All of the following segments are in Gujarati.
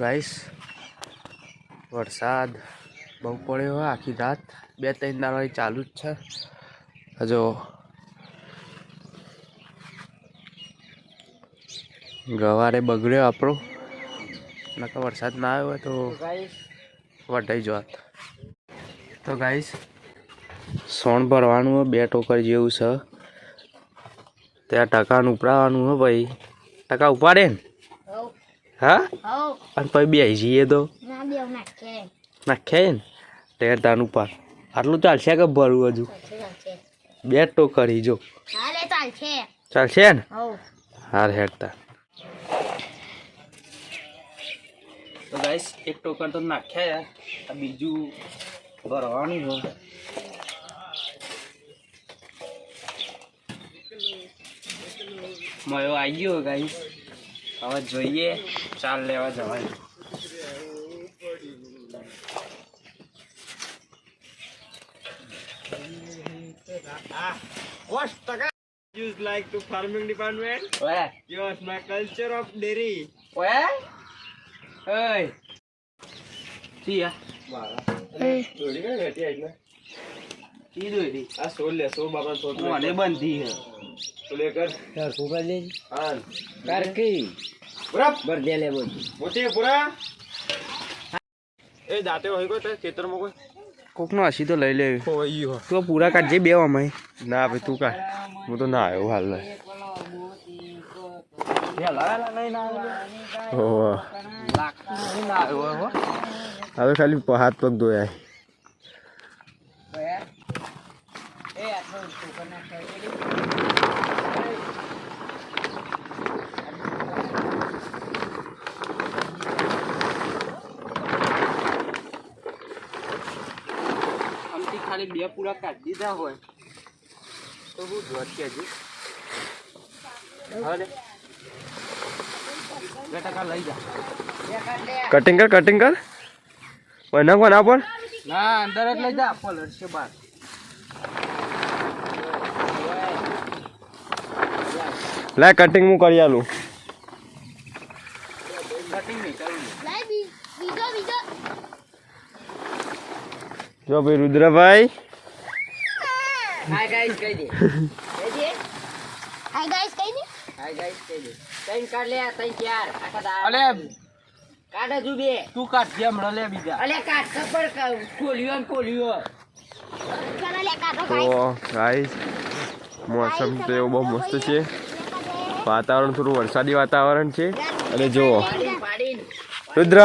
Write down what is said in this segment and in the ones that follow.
ગાઈસ વરસાદ બહુ પડ્યો હોય આખી રાત 2-3 દાડાથી ચાલુ જ છે. હજો ગવારે બગડ્યો આપણો નકર વરસાદ ના આવ્યો હોય તો વઢાઈ જોત. તો ગાઈસ સોણ ભરવાનું હોય 2 ટોકર જેવું છે. ત્યાં ટકાનું ઉપડાવવાનું હોય ભાઈ. ટકા ઉપાડે ને હા અને પછી બે જઈએ તો નાખે ને તેર તાન ઉપર આટલું ચાલશે કે ભરવું હજુ 2 ટોકરી જો ચાલશે ને હાર હેડતા. તો ગાઈસ 1 ટોકર તો નાખ્યા યાર બીજું ભરવાનું હોય. મયો આવી ગયો ગાઈસ હવે જોઈએ ચાલ લેવા જવાય. What Taka use like to farming department? Where? Yes, my culture of dairy. Where? Hey. See ya. દોરી કઈ બેઠી આઈ કી દોરી આ સોલ લે સો બાબા સોલ મને બંધી હે તો લે કર यार फूका ले હા कर की પૂરા बर दे ले बोल મોટી પૂરા એ દાતે હોય કોઈ ખેતરમાં કોઈ કોકનો હસી તો લઈ લેવી કોઈ હો તો પૂરા કાઢજે બે અમાય ના ભાઈ તું કાઢ હું તો ના આવ્યો હાલ લે હવે ખાલી હાથ પગ ધોયા આમથી ખાલી 2 પૂરા કાઢી દીધા હોય તો હું જોત કે હજી હવે 2 ટકા લઈ જા. કટિંગ કર વના કોણ આપણ ના અંદર જ લઈ જા પલર છે બાર. લે કટિંગ હું કરી આલું કટિંગ નહીં કરવું. જો ભાઈ રુદ્રભાઈ हाय गाइस कह दे हाय गाइस कही दे हाय गाइस कह दे तैन कर ले तैन चार आका दा અલે काटा जुबे તું કાઢ જે હમણાં લે બીજા. अले काट खबर का खोलियो चलो ले काटो તો ગાઈસ મોસમ તો એવું બહુ મસ્ત છે. વાતાવરણ થોડું વરસાદી વાતાવરણ છે. અને જુઓ पाड़ीन રુદ્ર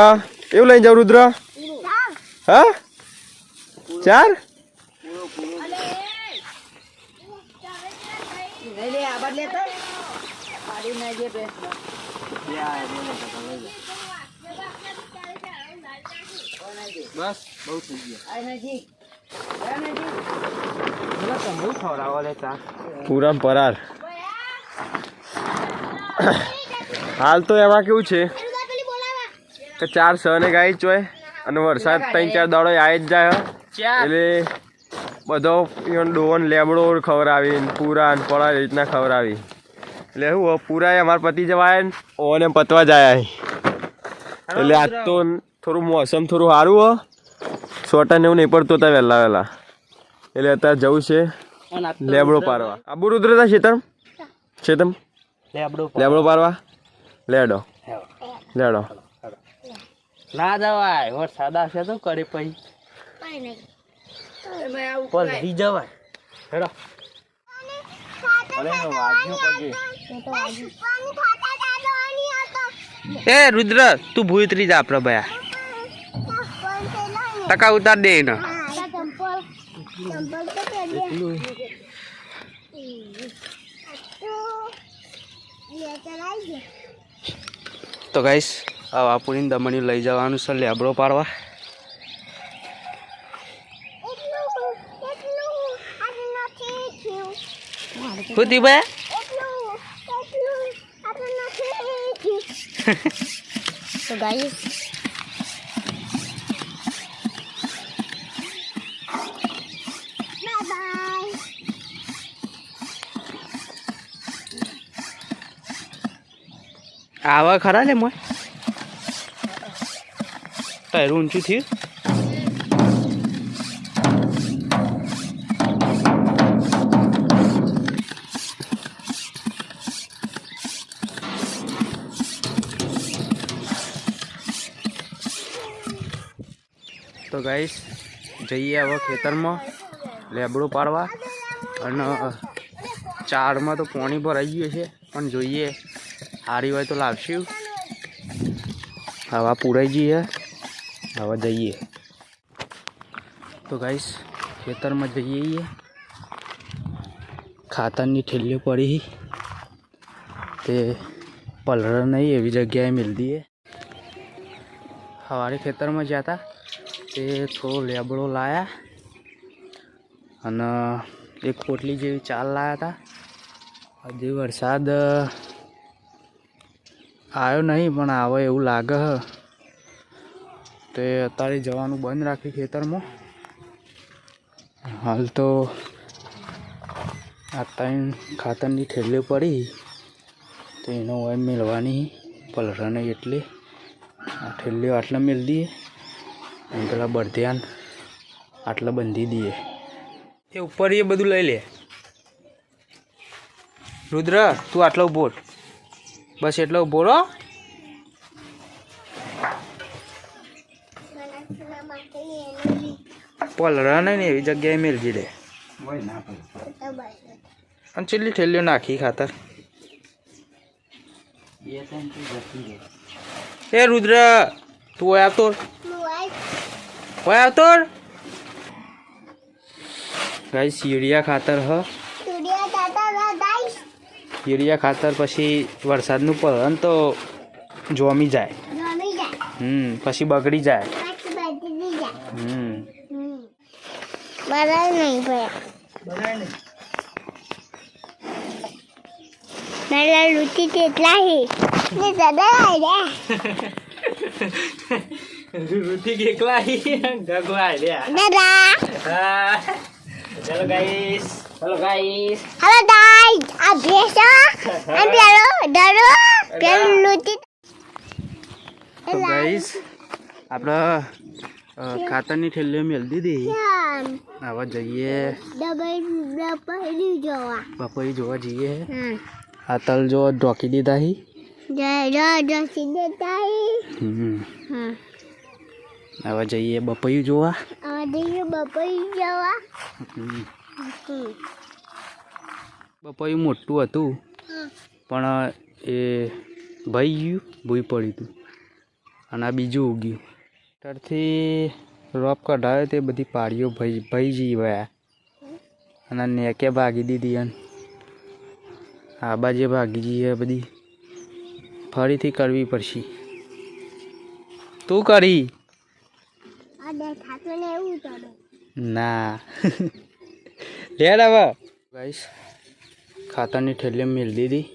એવું લઈ જાવ રુદ્ર હા 4 नहीं ले आबाद ले तो पाड़ीन ना जे पे બસ બહુ થઈ ગયું. आई ना जी મને તમે ખવડાવો લે ચા. પૂરા પરાર હાલ તો એમાં કેવું છે કે 4 સને ગાઈ ચોય અને વરસાદ 3-4 દાડો આવી જ જાય એટલે બધો ડોન લેબડો ખવડાવી પૂરા ને પડા રીતના ખવડાવી એટલે શું પૂરા અમારા પતિ જવાય ને ઓને પતવા જાય એટલે આજ તો થોડું મોસમ થોડું સારું હો સોટા ને એવું નહીં પડતો હતા વહેલા એટલે અત્યારે જવું છે લેબડો પારવા. આબુ રુદ્ર તા શેતમ લેબડો પારવા લેડો ના જવાય વરસાદ આવશે તો કરે પછી कहीं नहीं પર લઈ જવાય. હેડો એ રુદ્ર તું ભૂતરી જા આપણે ભયા ટકા ઉતાર દે ને. चंपल चंपल तो पहन ले चलाइए તો ગાઈસ આ બાપુની દમણી લઈ જવાનું છે લેબડો પાડવા. ખુદી ભયા तो गाइस बाय बाय આવા ખરા લે મોય તારું ઊંચું થયું. તો ગાઈસ જઈએ હવે ખેતરમાં લેબડો પાડવા. અને ચારમાં તો પાણી ભરાઈ ગયું છે, પણ જોઈએ સારી હોય તો લાવશું. હવા પૂરાઈ જઈએ, હવે જઈએ. તો ગાઈસ ખેતરમાં જઈએ. ખાતરની થેલીઓ પડી તે પલર નહીં એવી જગ્યાએ મિલતી છે. સવારે ખેતરમાં ગયા હતા તે થોડો લેબડો લાયા અને એક પોટલી જેવી ચાલ લાયા હતા. હજી વરસાદ આવ્યો નહીં, પણ આવે એવું લાગે હ. તે અત્યારે જવાનું બંધ રાખ્યું ખેતરમાં. હાલ તો આ ત્રણ ખાતરની થેલીઓ પડી તો એનો હોય મેળવાની પલરાને, એટલે આ થેલીઓ આટલા મેળ દઈએ અને પેલા બળધ્યાન આટલા બાંધી દઈએ. એ ઉપર એ બધું લઈ લે. રુદ્ર તું આટલો ઉભો, બસ એટલો ઉભો રહો. પલરા ને એવી જગ્યાએ મેળવી દે. અને ચેટલી થેલીઓ નાખી ખાતર. એ રુદ્ર તું હોય આવતો, હોય આવતો. ગાઈસ યુરિયા ખાતર હ. યુરિયા ખાતર પછી વરસાદનું પડે તો જોમી જાય. પછી બગડી જાય. રુચિ કેટલા રુચિ કેટલા ચલો ગાઈસ, ચલો ગાઈસ. હેલો ગાઈસ, આ ભેસો અને પેલો ડરો પેલો લુટી. તો ગાઈસ આપણે ખાતરની થેલીઓ મેળ દીધી. હવે જઈએ બપોરી જોવા જઈએ. આ તલ જો ઢોકી દીધા હી. હવે જઈએ બપોરી જોવા. બપોરી મોટું હતું પણ એ ભાઈ ગયું, ભૂઈ પડ્યું હતું અને આ બીજું ઉગ્યું. ત્યારથી રોપ કઢાવ્યો તે બધી પાડીઓ ભાઈ જઈ ગયા અને નેકે ભાગી દીધી. અને આ બાજુ ભાગી જઈએ બધી. ફરીથી કરવી પડશે. તું કરી ના લે હવે. ગાઈસ ખાતરની થેલી મેળ દીધી.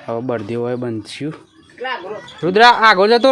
હવે બળદી હોય બનશું. રુદ્રા આગળ જતો.